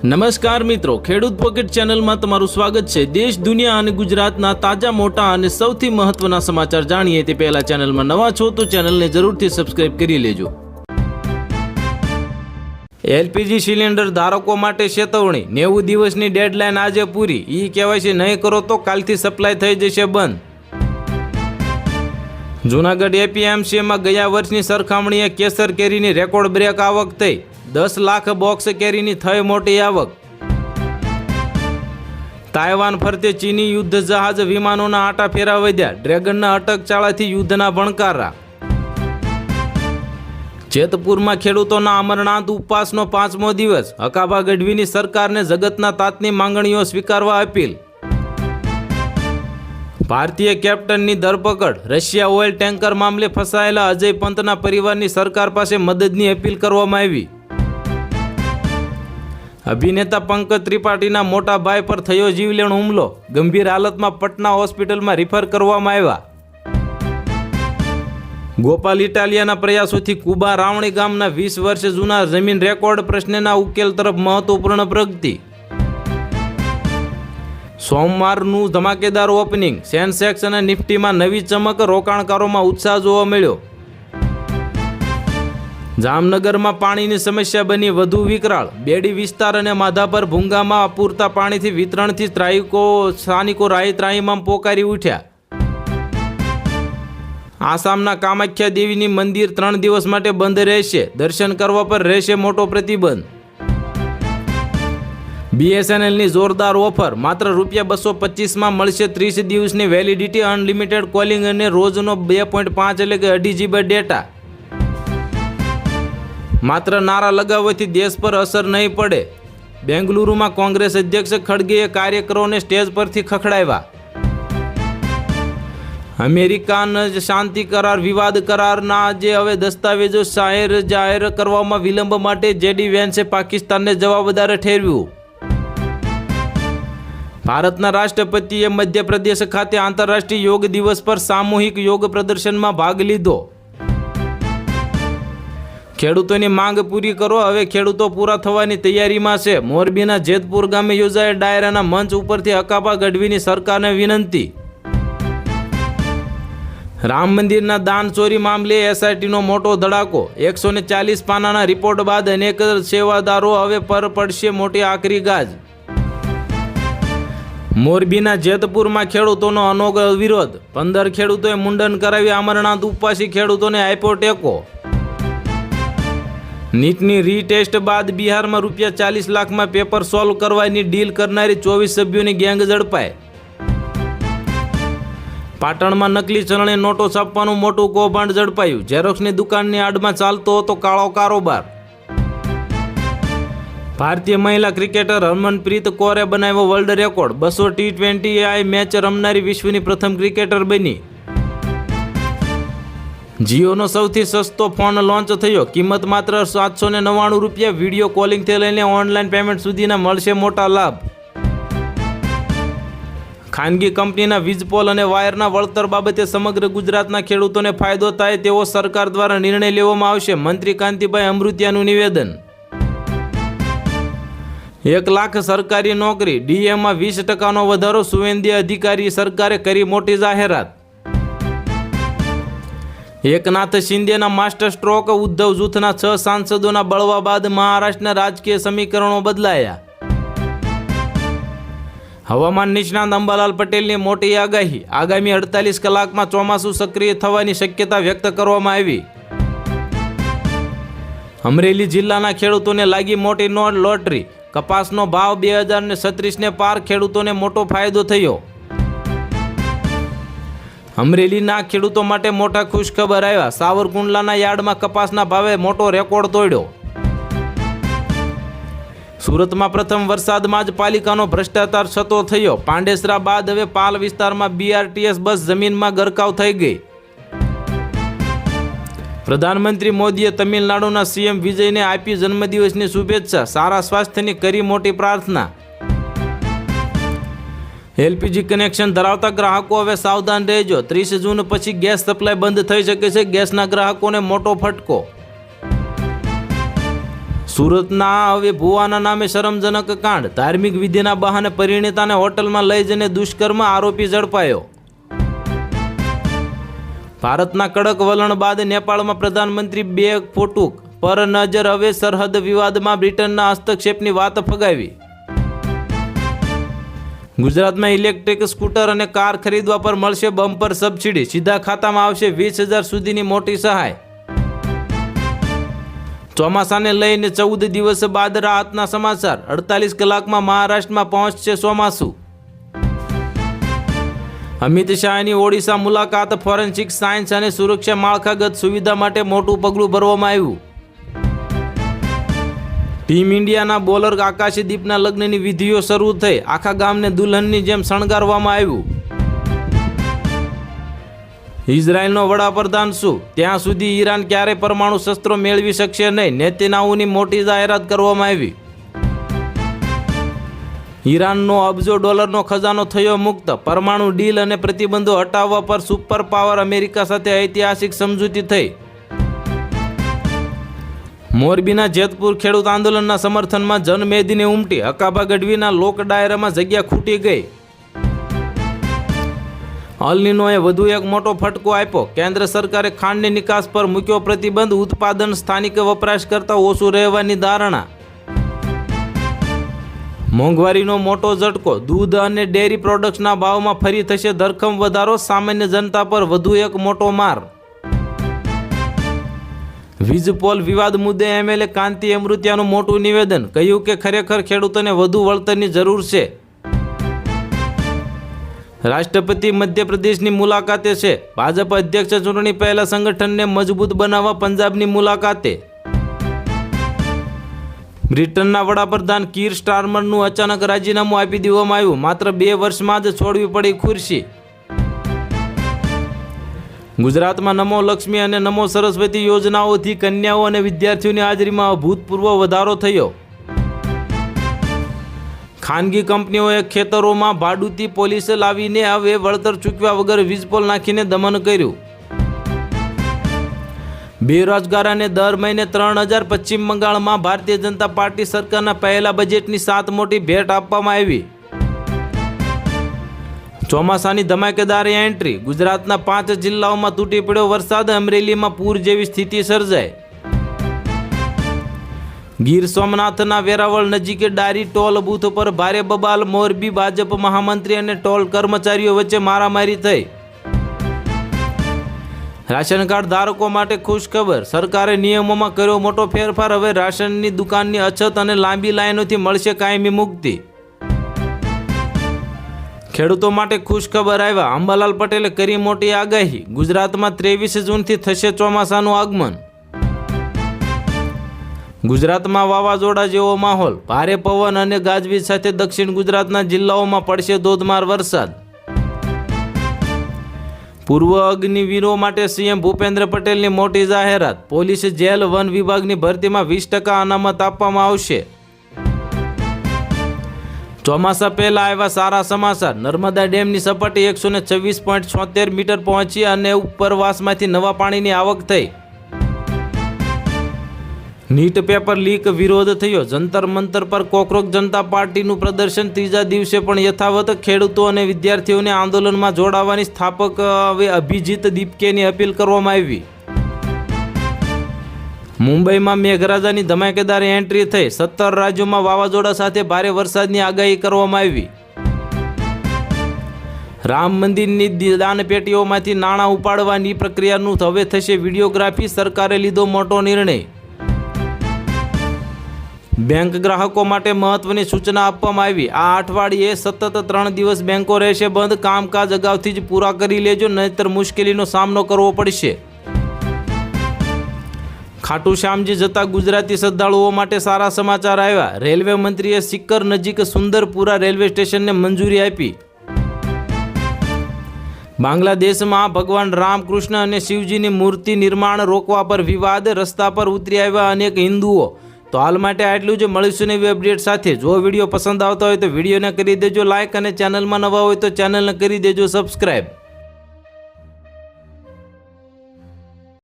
નમસ્કાર મિત્રો, ખેડૂત પોકેટ ચેનલમાં તમારું સ્વાગત છે। દેશ, દુનિયા અને ગુજરાતના તાજા મોટા અને સૌથી મહત્વના સમાચાર જાણીએ તે પહેલા ચેનલમાં નવા છો તો ચેનલને જરૂરથી સબસ્ક્રાઇબ કરી લેજો। એલપીજી સિલિન્ડર ધારકો માટે ચેતવણી, 90 દિવસની ડેડલાઇન આજે પૂરી। ઈ કેવાયસી નહીં કરો તો કાલથી સપ્લાય થઈ જશે બંધ। જૂનાગઢ એપીએમસીમાં ગયા વર્ષની સરખામણીએ કેસર કેરીની રેકોર્ડ બ્રેક આવક થઈ। 10 લાખ બોક્સ કેરીની થઈ મોટી આવક। તાઇવાન ફરતે ચીની યુદ્ધ જહાજ વિમાનોના આટા ફેરા વધ્યા। ડ્રેગનના અટકચાળાથી યુદ્ધના ભણકારા। જેતપુરમાં ખેડૂતોના અમરનાથ ઉપવાસનો 5મો દિવસ। હકાભા ગઢવીની સરકારને જગતના તાતની માંગણીઓ સ્વીકારવા અપીલ। ભારતીય કેપ્ટનની ધરપકડ। રશિયા ઓઇલ ટેન્કર મામલે ફસાયેલા અજય પંતના પરિવારની સરકાર પાસે મદદની અપીલ કરવામાં આવી। અભિનેતા પંકજ ત્રિપાઠીના મોટા ભાઈ પર થયો જીવલેણ હુમલો। ગંભીર હાલતમાં પટના હોસ્પિટલમાં રિફર કરવામાં આવ્યા। ગોપાલ ઇટાલિયાના પ્રયાસોથી કુબા રાવણી ગામના 20 વર્ષ જૂના જમીન રેકોર્ડ પ્રશ્નના ઉકેલ તરફ મહત્વપૂર્ણ પ્રગતિ। સોમવારનું ધમાકેદાર ઓપનિંગ। સેન્સેક્સ અને નિફ્ટીમાં નવી ચમક। રોકાણકારોમાં ઉત્સાહ જોવા મળ્યો। જામનગરમાં પાણીની સમસ્યા બની વધુ વિકરાળ। બેડી વિસ્તાર અને માધાપર ભૂંગામાં અપૂરતા પાણીથી વિતરણથી સ્થાનિકો રાહી-ત્રાહીમામ પોકારી ઉઠ્યા। આસામના કામાખ્યા દેવીની મંદિર 3 દિવસ માટે બંધ રહેશે। દર્શન કરવા પર રહેશે મોટો પ્રતિબંધ। બીએસએનએલની જોરદાર ઓફર। માત્ર ₹225માં મળશે 30 દિવસની વેલિડિટી, અનલિમિટેડ કોલિંગ અને રોજનો 2.5 એટલે કે 2.5 GB ડેટા। માત્ર નારા લગાવવાથી દેશ પર અસર નહીં પડે। બેંગલુરુમાં કોંગ્રેસ અધ્યક્ષ ખડગેએ કાર્યકરોને સ્ટેજ પરથી ખખડાવ્યા। અમેરિકાન શાંતિ કરાર વિવાદ કરારના આજે હવે દસ્તાવેજો જાહેર કરવામાં વિલંબ માટે જેડી વેન્સે પાકિસ્તાનને જવાબદાર ઠેરવ્યું। ભારતના રાષ્ટ્રપતિએ મધ્યપ્રદેશ ખાતે આંતરરાષ્ટ્રીય યોગ દિવસ પર સામૂહિક યોગ પ્રદર્શનમાં ભાગ લીધો। ખેડૂતોની માંગ પૂરી કરો, હવે ખેડૂતો પૂરા થવાની તૈયારીમાં છે। મોરબીના જેતપુર ગામે યોજાયેલ ડાયરાના મંચ ઉપરથી હકાભા ગઢવીની સરકારને વિનંતી। રામ મંદિરના દાન ચોરી મામલે એસઆઈટીનો મોટો ધડાકો। 140 પાનાના રિપોર્ટ બાદ અનેક સેવાદારો હવે પર પડશે મોટી આકરી ગાજ। મોરબીના જેતપુરમાં ખેડૂતોનો અનોખો વિરોધ। 15 ખેડૂતોએ મુંડન કરાવી અમરનાથ ઉપવાસી ખેડૂતોને આપ્યો ટેકો। નીટની રીટેસ્ટ બાદ બિહારમાં ₹40 લાખમાં પેપર સોલ્વ કરવાની ડીલ કરનારી 24 સભ્યોની ગેંગ ઝડપાઈ। પાટણમાં નકલી ચલણી નોટો છાપવાનું મોટું કૌભાંડ ઝડપાયું। ઝેરોક્સની દુકાનની આડમાં ચાલતો હતો કાળો કારોબાર। ભારતીય મહિલા ક્રિકેટર હરમનપ્રીત કૌરે બનાવ્યો વર્લ્ડ રેકોર્ડ। 200 T20 મેચ રમનારી વિશ્વની પ્રથમ ક્રિકેટર બની। જીઓનો સૌથી સસ્તો ફોન લોન્ચ થયો। કિંમત માત્ર ₹799। વિડીયો કોલિંગથી લઈને ઓનલાઈન પેમેન્ટ સુધીના મળશે મોટા લાભ। ખાનગી કંપનીના વીજપોલ અને વાયરના વળતર બાબતે સમગ્ર ગુજરાતના ખેડૂતોને ફાયદો થાય તેવો સરકાર દ્વારા નિર્ણય લેવામાં આવશે। મંત્રી કાંતિભાઈ અમૃતિયાનું નિવેદન। 1 લાખ સરકારી નોકરી, ડીએમાં 20% વધારો। સુવેન્દ્ય અધિકારી સરકારે કરી મોટી જાહેરાત। એકનાથ શિંદેના માસ્ટર સ્ટ્રોક। ઉદ્ધવ જૂથના 6 સાંસદોના બળવા બાદ મહારાષ્ટ્રના રાજકીય સમીકરણો બદલાયા। હવામાન નિષ્ણાત અંબાલાલ પટેલની મોટી આગાહી। આગામી 48 કલાકમાં ચોમાસું સક્રિય થવાની શક્યતા વ્યક્ત કરવામાં આવી। અમરેલી જિલ્લાના ખેડૂતોને લાગી મોટી લોટરી। કપાસનો ભાવ 2036ને પાર। ખેડૂતોને મોટો ફાયદો થયો। અમરેલીના ખેડૂતો માટે મોટા ખુશખબર આવ્યા। સાવરકુંડલાના યાર્ડમાં કપાસના ભાવે મોટો રેકોર્ડ તોડ્યો। સુરતમાં પ્રથમ વરસાદમાં જ પાલિકાનો ભ્રષ્ટાચાર છતો થયો। પાંડેસરા બાદ હવે પાલ વિસ્તારમાં BRTS બસ જમીનમાં ગરકાવ થઈ ગઈ। પ્રધાનમંત્રી મોદીએ તમિલનાડુના સીએમ વિજયને આપી જન્મદિવસની શુભેચ્છા। સારા સ્વાસ્થ્યની કરી મોટી પ્રાર્થના। એલપીજી કનેક્શન ધરાવતા ગ્રાહકો હવે સાવધાન રહેજો। 30 જૂન પછી ગેસ સપ્લાય બંધ થઈ શકે છે। ગેસના ગ્રાહકોને મોટો ફટકો। સુરતના હવે ભુવાના નામે શરમજનક કાંડ, ધાર્મિક વિધિના બહાને પરિણીતાને હોટલમાં લઈ જઈને દુષ્કર્મ, આરોપી ઝડપાયો. ભારતના કડક વલણ બાદ નેપાળમાં પ્રધાનમંત્રી બે ફોટુક પર નજર, હવે સરહદ વિવાદમાં બ્રિટનના હસ્તક્ષેપની વાત ફગાવી. ગુજરાતમાં ઇલેક્ટ્રિક સ્કૂટર અને કાર ખરીદવા પર મળશે બમ્પર સબસિડી, સીધા ખાતામાં આવશે 20,000 સુધીની મોટી સહાય. ચોમાસાને લઈને 14 દિવસ બાદ રાહતના સમાચાર, 48 કલાકમાં મહારાષ્ટ્રમાં પહોંચશે ચોમાસું. અમિત શાહની ઓડિશા મુલાકાત, ફોરેન્સિક સાયન્સ અને સુરક્ષા માળખાગત સુવિધા માટે મોટું પગલું ભરવામાં આવ્યું. ટીમ ઇન્ડિયાના બોલર આકાશદીપના લગ્નની વિધિઓ શરૂ થઈ, આખા ગામને દુલ્હનની જેમ શણગારવામાં આવ્યું. ઇઝરાયલનો વડાપ્રધાન શું, ત્યાં સુધી ઈરાન ક્યારેય પરમાણુ શસ્ત્રો મેળવી શકશે નહીં, નેતન્યાહુની મોટી જાહેરાત કરવામાં આવી. ઈરાનનો અબજો ડોલરનો ખજાનો થયો મુક્ત, પરમાણુ ડીલ અને પ્રતિબંધો હટાવવા પર સુપર પાવર અમેરિકા સાથે ઐતિહાસિક સમજૂતી થઈ. મોરબીના જેતપુર ખેડૂત આંદોલનના સમર્થનમાં જનમેદની ઉમટી, હકાભા ગઢવીના લોક ડાયરામાં જગ્યા ખૂટી ગઈ. અલ નીનોએ વધુ એક મોટો ફટકો આપ્યો, કેન્દ્ર સરકારે ખાંડની નિકાસ પર મૂક્યો પ્રતિબંધ, ઉત્પાદન સ્થાનિક વપરાશ કરતાં ઓછું રહેવાની ધારણા. મોંઘવારીનો મોટો ઝટકો, દૂધ અને ડેરી પ્રોડક્ટ્સના ભાવમાં ફરી થશે ધરખમ વધારો, સામાન્ય જનતા પર વધુ એક મોટો માર. વીજ પોલ વિવાદ મુદ્દે એમએલએ કાંતિ અમૃતિયાનું મોટું નિવેદન, કહ્યું કે ખરેખર ખેડૂતોને વધુ વળતરની જરૂર છે. રાષ્ટ્રપતિ મધ્યપ્રદેશની મુલાકાતે છે, ભાજપ અધ્યક્ષ ચૂંટણી પહેલા સંગઠનને મજબૂત બનાવવા પંજાબની મુલાકાતે. બ્રિટનના વડાપ્રધાન કીર સ્ટારમરનું અચાનક રાજીનામું આપી દેવામાં આવ્યું, માત્ર 2 વર્ષમાં જ છોડવી પડી ખુરશી. ગુજરાતમાં નમો લક્ષ્મી અને નમો સરસ્વતી યોજનાઓથી કન્યાઓ અને વિદ્યાર્થીઓની હાજરીમાં અભૂતપૂર્વ વધારો થયો. ખાનગી કંપનીઓએ ખેતરોમાં ભાડુતી પોલીસ લાવીને હવે વળતર ચૂકવ્યા વગર વીજપોલ નાખીને દમન કર્યું. બેરોજગારોને દર મહિને 3,000. પશ્ચિમ બંગાળમાં ભારતીય જનતા પાર્ટી સરકારના પહેલા બજેટની 7 મોટી ભેટ આપવામાં આવી. ચોમાસાની ધમાકેદાર એન્ટ્રી, ગુજરાતના 5 જિલ્લાઓમાં તૂટી પડ્યો વરસાદ, અમરેલીમાં પૂર જેવી સ્થિતિ સર્જાઈ. ગીર સોમનાથના વેરાવળ નજીકે ડારી ટોલ બૂથ પર ભારે બબાલ, મોરબી ભાજપ મહામંત્રી અને ટોલ કર્મચારીઓ વચ્ચે મારામારી થઈ. રાશન કાર્ડ ધારકો માટે ખુશ ખબર, સરકારે નિયમોમાં કર્યો મોટો ફેરફાર, હવે રાશનની દુકાનની અછત અને લાંબી લાઈનોથી મળશે કાયમી મુક્તિ. ખેડૂતો માટે ખુશ ખબર આવ્યા, અંબાલાલ પટેલે કરી મોટી આગાહી, ગુજરાતમાં 23 જૂનથી થશે ચોમાસાનું આગમન. ગુજરાતમાં વાવાઝોડા જેવો માહોલ, ભારે પવન અને ગાજવીજ સાથે દક્ષિણ ગુજરાતના જિલ્લાઓમાં પડશે ધોધમાર વરસાદ. પૂર્વ અગ્નિવીરો માટે સીએમ ભૂપેન્દ્ર પટેલની મોટી જાહેરાત, પોલીસ, જેલ, વન વિભાગની ભરતીમાં 20% અનામત આપવામાં આવશે. ચોમાસા પહેલા આવ્યા સારા સમાચાર, નર્મદા ડેમની સપાટી 126.76 મીટર પહોંચી અને ઉપરવાસમાંથી નવા પાણીની આવક થઈ. નીટ પેપર લીક વિરોધ થયો, જંતર મંતર પર કોકરોચ જનતા પાર્ટીનું પ્રદર્શન, ત્રીજા દિવસે પણ યથાવત. ખેડૂતો અને વિદ્યાર્થીઓને આંદોલનમાં જોડાવાની સ્થાપક અભિજીત દીપકેની અપીલ કરવામાં આવી. મુંબઈમાં મેઘરાજાની ધમાકેદાર એન્ટ્રી થઈ, 17 રાજ્યોમાં વાવાઝોડા સાથે ભારે વરસાદની આગાહી કરવામાં આવી. રામ મંદિરની દાનપેટીઓમાંથી નાણાં ઉપાડવાની પ્રક્રિયાનું હવે થશે વિડીયોગ્રાફી, સરકારે લીધો મોટો નિર્ણય. બેંક ગ્રાહકો માટે મહત્વની સૂચના આપવામાં આવી, આ અઠવાડિયે સતત 3 દિવસ બેંકો રહેશે બંધ, કામકાજ અગાઉથી જ પૂરા કરી લેજો, નહીંતર મુશ્કેલીનો સામનો કરવો પડશે. ખાટુ શ્યામજી જતા ગુજરાતી શ્રદ્ધાળુઓ માટે સારા સમાચાર આવ્યા, રેલવે મંત્રીએ સિક્કર નજીક સુંદરપુરા રેલવે સ્ટેશનને મંજૂરી આપી. બાંગ્લાદેશમાં ભગવાન રામકૃષ્ણ અને શિવજીની મૂર્તિ નિર્માણ રોકવા પર વિવાદ, રસ્તા પર ઉતરી આવ્યા અનેક હિન્દુઓ. તો હાલ માટે આટલું જ, મળીશું નવી અપડેટ સાથે. જો વિડીયો પસંદ આવતો હોય તો વિડીયોને કરી દેજો લાઇક અને ચેનલમાં નવા હોય તો ચેનલને કરી દેજો સબસ્ક્રાઈબ.